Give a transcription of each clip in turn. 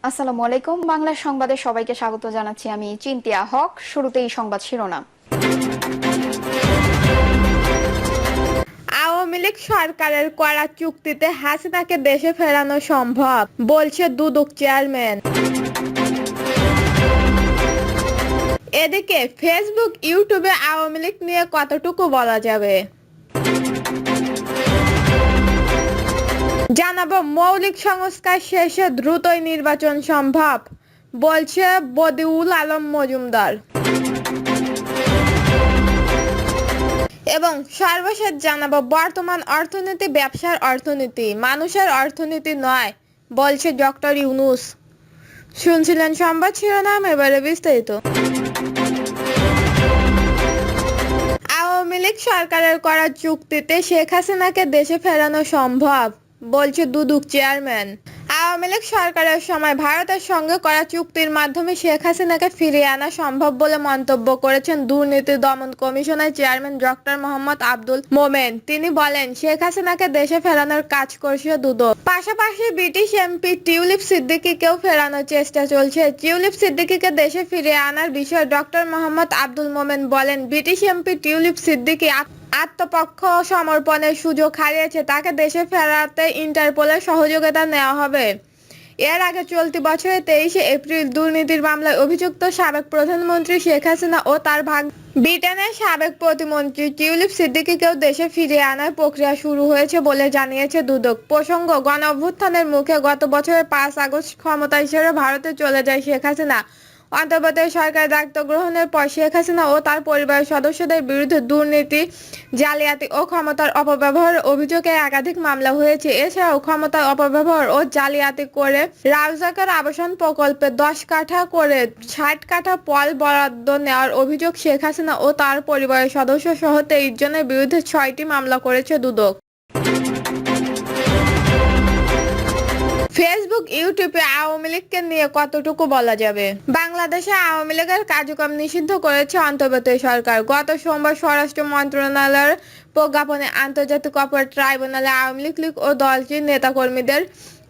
আসসালামু আলাইকুম। বাংলা সংবাদে সবাইকে স্বাগত জানাচ্ছি। আমি চিন্তিয়া হক। শুরুতেই সংবাদ শিরোনাম। আওয়ামী লীগ সরকারের করা চুক্তিতে হাসিনাকে দেশে ফেরানো সম্ভব, বলছে দুদক চেয়ারম্যান। এদিকে ফেসবুক, ইউটিউবে আওয়ামী লীগ নিয়ে কতটুকু বলা যাবে জানাবো। মৌলিক সংস্কার শেষে দ্রুতই নির্বাচন সম্ভব, বলছে বদিউল আলম মজুমদার। এবং সর্বশেষ জানাবো, বর্তমান অর্থনীতি ব্যবসার অর্থনীতি, মানুষের অর্থনীতি নয়, বলছে ডক্টর ইউনূস। শুনছিলেন সংবাদ শিরোনাম, এবারে বিস্তারিত। আওয়ামী লীগ সরকারের করা চুক্তিতে শেখ হাসিনাকে দেশে ফেরানো সম্ভব, বলছে দুদক চেয়ারম্যান। আওয়ামী লীগ সরকারের সময় ভারতের সঙ্গে করা চুক্তির মাধ্যমে শেখ হাসিনাকে ফিরিয়ে আনা সম্ভব বলে মন্তব্য করেছেন দুর্নীতি দমন কমিশনের চেয়ারম্যান ডক্টর মোহাম্মদ আব্দুল মোমেন। তিনি বলেন, শেখ হাসিনাকে দেশে ফেরানোর কাজ করছে দুদক। পাশাপাশি ব্রিটিশ এমপি টিউলিপ সিদ্দিকীকেও ফেরানোর চেষ্টা চলছে। টিউলিপ সিদ্দিকীকে দেশে ফিরিয়ে আনার বিষয়ে ডক্টর মোহাম্মদ আব্দুল মোমেন বলেন, ব্রিটিশ এমপি টিউলিপ সিদ্দিকী আত্মপক্ষ সমর্পণের সুযোগ হারিয়েছে, তাকে দেশে ফেরাতে ইন্টারপোলের সহযোগিতা নেওয়া হবে। এর আগে চলতি বছরের 23শে এপ্রিল দুর্নীতির মামলায় অভিযুক্ত সাবেক প্রধানমন্ত্রী শেখ হাসিনা ও তার ব্রিটেনের সাবেক প্রতিমন্ত্রী টিউলিপ সিদ্দিকীকেও দেশে ফিরিয়ে আনার প্রক্রিয়া শুরু হয়েছে বলে জানিয়েছে দুদক। প্রসঙ্গ, গণ অভ্যুত্থানের মুখে গত বছরের 5 আগস্ট ক্ষমতায় ছেড়ে ভারতে চলে যায় শেখ হাসিনা। অন্তর্বর্তী সরকারের দায়িত্ব গ্রহণের পর শেখ হাসিনা ও তার পরিবারের সদস্যদের বিরুদ্ধে দুর্নীতি, জালিয়াতি ও ক্ষমতার অপব্যবহারের অভিযোগে একাধিক মামলা হয়েছে। এছাড়াও ক্ষমতার অপব্যবহার ও জালিয়াতি করে রাউজাকের আবাসন প্রকল্পে 10 কাঠা করে 60 কাঠা পল বরাদ্দ নেওয়ার অভিযোগ শেখ হাসিনা ও তার পরিবারের সদস্য সহ 23 জনের বিরুদ্ধে 6টি মামলা করেছে দুদক। ফেসবুক, ইউটিউবে আওয়ামী লীগকে নিয়ে কতটুকু বলা যাবে? বাংলাদেশে আওয়ামী লীগের কার্যক্রম নিষিদ্ধ করেছে অন্তর্বর্তী সরকার। গত সোমবার স্বরাষ্ট্র মন্ত্রণালয়ের প্রজ্ঞাপনে আন্তর্জাতিক অপরাধ ট্রাইব্যুনালে আওয়ামী লীগ ও দলটির নেতাকর্মীদের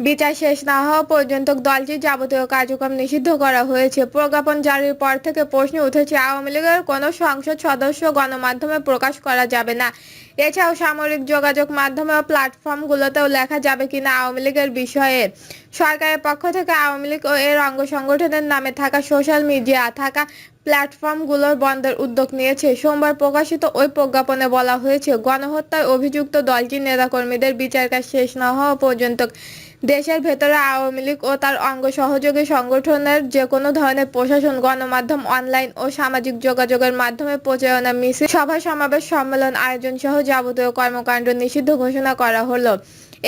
বিচার শেষ না হওয়া পর্যন্ত দলটির যাবতীয় কার্যক্রম নিষিদ্ধ করা হয়েছে। প্রজ্ঞাপন জারির পর থেকে প্রশ্ন উঠেছে, আওয়ামী লীগের কোনো সংসদ সদস্য গণমাধ্যমে প্রকাশ করা যাবে না। এছাড়াও সামরিক যোগাযোগ মাধ্যমে ও প্ল্যাটফর্মগুলোতেও লেখা যাবে কিনা আওয়ামী লীগের বিষয়ে। সরকারের পক্ষ থেকে আওয়ামী লীগ ও এর অঙ্গ সংগঠনের নামে থাকা সোশ্যাল মিডিয়া থাকা প্ল্যাটফর্মগুলোর বন্ধের উদ্যোগ নিয়েছে। সোমবার প্রকাশিত ওই প্রজ্ঞাপনে বলা হয়েছে, গণহত্যায় অভিযুক্ত দলটির নেতাকর্মীদের বিচার কাজ শেষ না হওয়া পর্যন্ত দেশের ভেতরে আওয়ামী লীগ ও তার অঙ্গ সহযোগী সংগঠনের যে কোনো ধরনের প্রশাসন, গণমাধ্যম, অনলাইন ও সামাজিক যোগাযোগের মাধ্যমে প্রচারণা, মিছিল, সভা সমাবেশ, সম্মেলন আয়োজন সহ যাবতীয় কর্মকাণ্ড নিষিদ্ধ ঘোষণা করা হলো।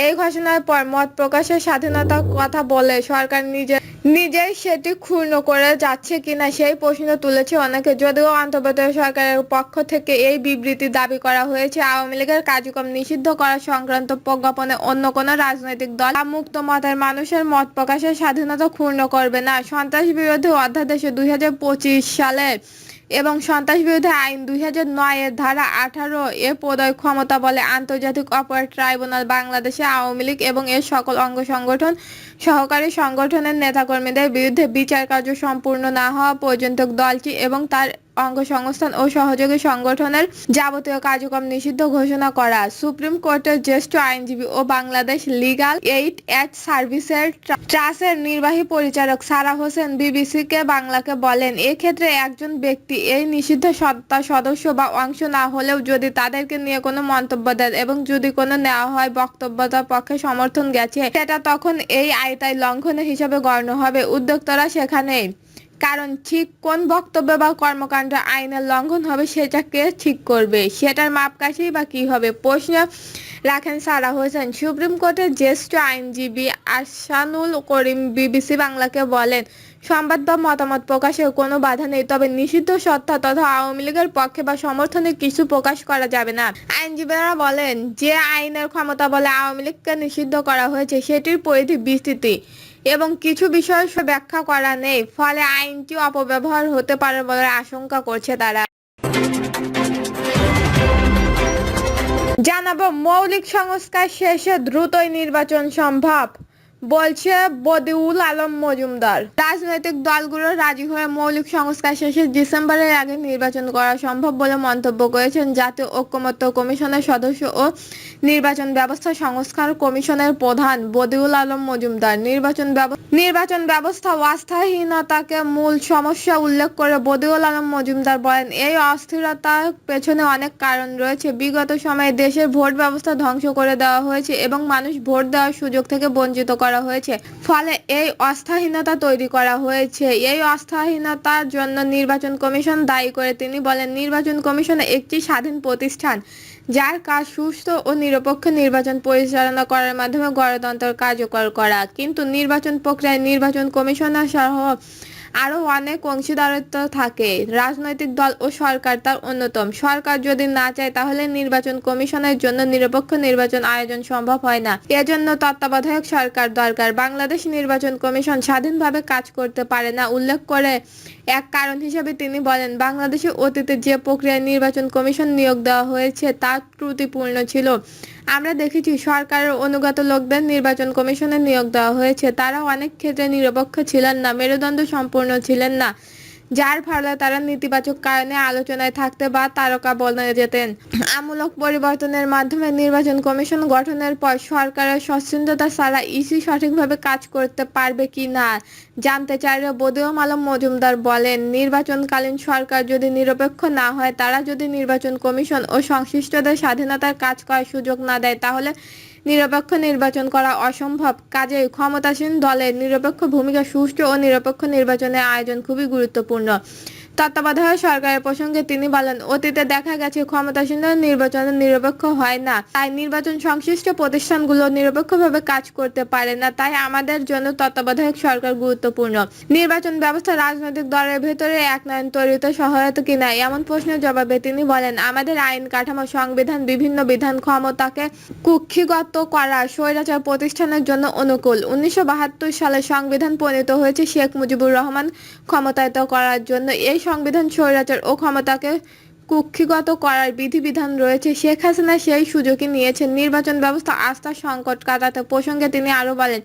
এই ঘোষণার পর মত প্রকাশের স্বাধীনতার কথা বলে সরকার নিজেই সেটি ক্ষুণ্ণ করে যাচ্ছে কিনা সেই প্রশ্ন তুলেছে অনেকে। যদিও অন্তর্বর্তী সরকারের পক্ষ থেকে এই বিবৃতি দাবি করা হয়েছে, আওয়ামী লীগের কার্যক্রম নিষিদ্ধ করা সংক্রান্ত প্রজ্ঞাপনে অন্য কোনো রাজনৈতিক দল বা মুক্ত মতের মানুষের মত প্রকাশের স্বাধীনতা ক্ষুণ্ণ করবে না। সন্ত্রাস বিরোধী অধ্যাদেশে 2025 সালে এবং সন্ত্রাস বিরোধী আইন 2009 এর ধারা 18 এ প্রদত্ত ক্ষমতা বলে আন্তর্জাতিক অপরাধ ট্রাইব্যুনাল বাংলাদেশে আওয়ামী লীগ এবং এর সকল অঙ্গ সংগঠন, সহকারী সংগঠনের নেতাকর্মীদের বিরুদ্ধে বিচার কার্য সম্পূর্ণ না হওয়া পর্যন্ত দলটি এবং তার অঙ্গ সংস্থান ও সহযোগী সংগঠনের যাবতীয় কার্যক্রম নিষিদ্ধ ঘোষণা করা। সুপ্রিম কোর্টের জ্যেষ্ঠ আইনজীবী ও বাংলাদেশ লিগ্যাল এইড অ্যাড সার্ভিসের ট্রাস্টের নির্বাহী পরিচালক সারা হোসেন বিবিসিকে বাংলাকে বলেন, এক্ষেত্রে একজন ব্যক্তি এই নিষিদ্ধ সত্তার সদস্য বা অংশ না হলেও যদি তাদেরকে নিয়ে কোনো মন্তব্য দেন এবং যদি কোনো নেওয়া হয় বক্তব্যতার পক্ষে সমর্থন গেছে, সেটা তখন এই আওতায় লঙ্ঘন হিসাবে গণ্য হবে। উদ্যোক্তারা সেখানে কারণ ঠিক কোন বক্তব্য বা কর্মকাণ্ড আইনের লঙ্ঘন হবে সেটা কে ঠিক করবে, সেটার মাপকাঠি বা কি হবে, প্রশ্ন রাখেন সারা হোসেন। সুপ্রিম কোর্টের জ্যেষ্ঠ আইনজীবী আহসানুল করিম বিবিসি বাংলাকে বলেন, সংবাদ বা মতামত প্রকাশের কোনো বাধা নেই, তবে নিষিদ্ধ সত্তা তথা আওয়ামী লীগের পক্ষে বা সমর্থনে কিছু প্রকাশ করা যাবে না। আইনজীবীরা বলেন, যে আইনের ক্ষমতা বলে আওয়ামী লীগকে নিষিদ্ধ করা হয়েছে সেটির পরিধি বিস্তৃত এবং কিছু বিষয় ব্যাখ্যা করা নেই, ফলে আইনটি অপব্যবহার হতে পারে বলে আশঙ্কা করছে তারা। জানাবো, মৌলিক সংস্কার শেষে দ্রুতই নির্বাচন সম্ভব, বলছে বদিউল আলম মজুমদার। রাজনৈতিক দলগুলো রাজি হয়ে মৌলিক সংস্কার শেষে ডিসেম্বরের আগে নির্বাচন করা সম্ভব বলে মন্তব্য করেছেন জাতীয় ঐকমত্য কমিশনের সদস্য ও নির্বাচন ব্যবস্থা সংস্কার কমিশনের প্রধান বদিউল আলম মজুমদার। নির্বাচন ব্যবস্থা অস্থায়ীনতাকে মূল সমস্যা উল্লেখ করে বদিউল আলম মজুমদার বলেন, এই অস্থিরতার পেছনে অনেক কারণ রয়েছে। বিগত সময়ে দেশের ভোট ব্যবস্থা ধ্বংস করে দেওয়া হয়েছে এবং মানুষ ভোট দেওয়ার সুযোগ থেকে বঞ্চিত করা হয়েছে। ফলে এই অস্থায়ীনতা তৈরি করা হয়েছে। এই অস্থায়ীনতার জন্য নির্বাচন কমিশন দায়ী করে তিনি বলেন, নির্বাচন কমিশন একটি স্বাধীন প্রতিষ্ঠান যার কাজ সুষ্ঠু ও নিরপেক্ষ নির্বাচন পরিচালনা করার মাধ্যমে গণতন্ত্র কার্যকর করা। কিন্তু নির্বাচন প্রক্রিয়ায় নির্বাচন কমিশনার সহ আরও অনেক অংশীদারিত্ব থাকে। রাজনৈতিক দল ও সরকার তার অন্যতম। সরকার যদি না চায় তাহলে নির্বাচন কমিশনের জন্য নিরপেক্ষ নির্বাচন আয়োজন সম্ভব হয় না। এজন্য তত্ত্বাবধায়ক সরকার দরকার। বাংলাদেশ নির্বাচন কমিশন স্বাধীনভাবে কাজ করতে পারে না উল্লেখ করে এক কারণ হিসেবে তিনি বলেন, বাংলাদেশে অতীতে যে প্রক্রিয়ায় নির্বাচন কমিশন নিয়োগ দেওয়া হয়েছে তা ত্রুটিপূর্ণ ছিল। আমরা দেখেছি সরকারের অনুগত লোকদের নির্বাচন কমিশনে নিয়োগ দেওয়া হয়েছে। তারা অনেক ক্ষেত্রে নিরপেক্ষ ছিলেন না, মেরুদণ্ড সম্পূর্ণ ছিলেন না, যার ফলে তারা নেতিবাচক কারণে আলোচনায় থাকতে বা তারকা বনে যেতেন। আমূলক পরিবর্তনের মাধ্যমে নির্বাচন কমিশন গঠনের পর সরকারের স্বচ্ছন্দতা ছাড়া ইসি সঠিকভাবে কাজ করতে পারবে কি না জানতে চাইলে বদিউল আলম মজুমদার বলেন, নির্বাচনকালীন সরকার যদি নিরপেক্ষ না হয়, তারা যদি নির্বাচন কমিশন ও সংশ্লিষ্টদের স্বাধীনতার কাজ করার সুযোগ না দেয়, তাহলে নিরপেক্ষ নির্বাচন করা অসম্ভব। কাজেই ক্ষমতাসীন দলের নিরপেক্ষ ভূমিকা সুষ্ঠু ও নিরপেক্ষ নির্বাচনের আয়োজন খুবই গুরুত্বপূর্ণ। তত্ত্বাবধায়ক সরকারের প্রসঙ্গে তিনি বলেন, অতীতে দেখা গেছে ক্ষমতাসীনরা নির্বাচনে নিরপেক্ষ হয় না, তাই নির্বাচন সংশ্লিষ্ট প্রতিষ্ঠানগুলো নিরপেক্ষভাবে কাজ করতে পারে না। তাই আমাদের জন্য তত্ত্বাবধায়ক সরকার গুরুত্বপূর্ণ। নির্বাচন ব্যবস্থা রাজনৈতিক দলের ভেতরে একনায়ন তৈরিতে সহায়তা কিনা এমন প্রশ্নের জবাবে তিনি বলেন, আমাদের আইন কাঠামো, সংবিধান বিভিন্ন বিধান ক্ষমতাকে কুক্ষিগত করা স্বৈরাচার প্রতিষ্ঠানের জন্য অনুকূল। 1972 সালে সংবিধান প্রণীত হয়েছে শেখ মুজিবুর রহমান ক্ষমতায়িত করার জন্য। এই সংবিধান স্বৈরাচার ও ক্ষমতাকে কুক্ষিগত করার বিধিবিধান রয়েছে। শেখ হাসিনা সেই সুযোগই নিয়েছেন নির্বাচন ব্যবস্থা আস্থার সংকট কাটাতে। প্রসঙ্গে তিনি আরো বলেন,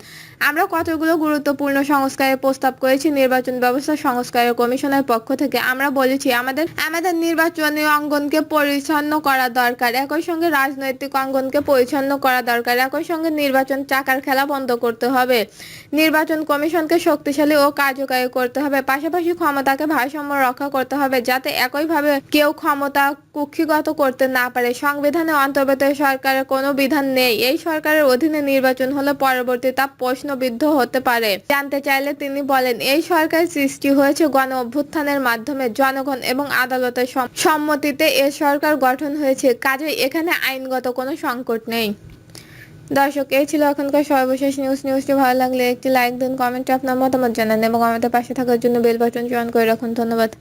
আমরা কতগুলো গুরুত্বপূর্ণ সংস্কারের প্রস্তাব করেছি নির্বাচন ব্যবস্থা সংস্কারের কমিশনের পক্ষ থেকে। আমরা বলেছি আমাদের নির্বাচনী অঙ্গনকে পরিচ্ছন্ন করা দরকার, একই সঙ্গে রাজনৈতিক অঙ্গনকে পরিচ্ছন্ন করা দরকার, একই সঙ্গে নির্বাচন চাকার খেলা বন্ধ করতে হবে, নির্বাচন কমিশনকে শক্তিশালী ও কার্যকরী করতে হবে, পাশাপাশি ক্ষমতাকে ভারসাম্য রক্ষা করতে হবে যাতে একইভাবে কেউ ক্ষমতা কুক্ষিগত করতে না পারে। সংবিধানে অন্তর্বর্তী সরকারের কোনো বিধান নেই এই সরকারের অধীনে নির্বাচন হলে পরবর্তী তা প্রশ্নবিদ্ধ হতে পারে জানতে চাইলে তিনি বলেন, এই সরকার সৃষ্টি হয়েছে গণ অভ্যুত্থানের মাধ্যমে, জনগণ এবং আদালতের সম্মতিতে এ সরকার গঠন হয়েছে। কাজেই এখানে আইনগত কোনো সংকট নেই। দর্শক, এই ছিল এখনকার সর্বশেষ নিউজটি ভালো লাগলে একটি লাইক দিন, কমেন্টে আপনার মতামত জানান এবং আমাদের পাশে থাকার জন্য বেল বাটন অন করে রাখুন। ধন্যবাদ।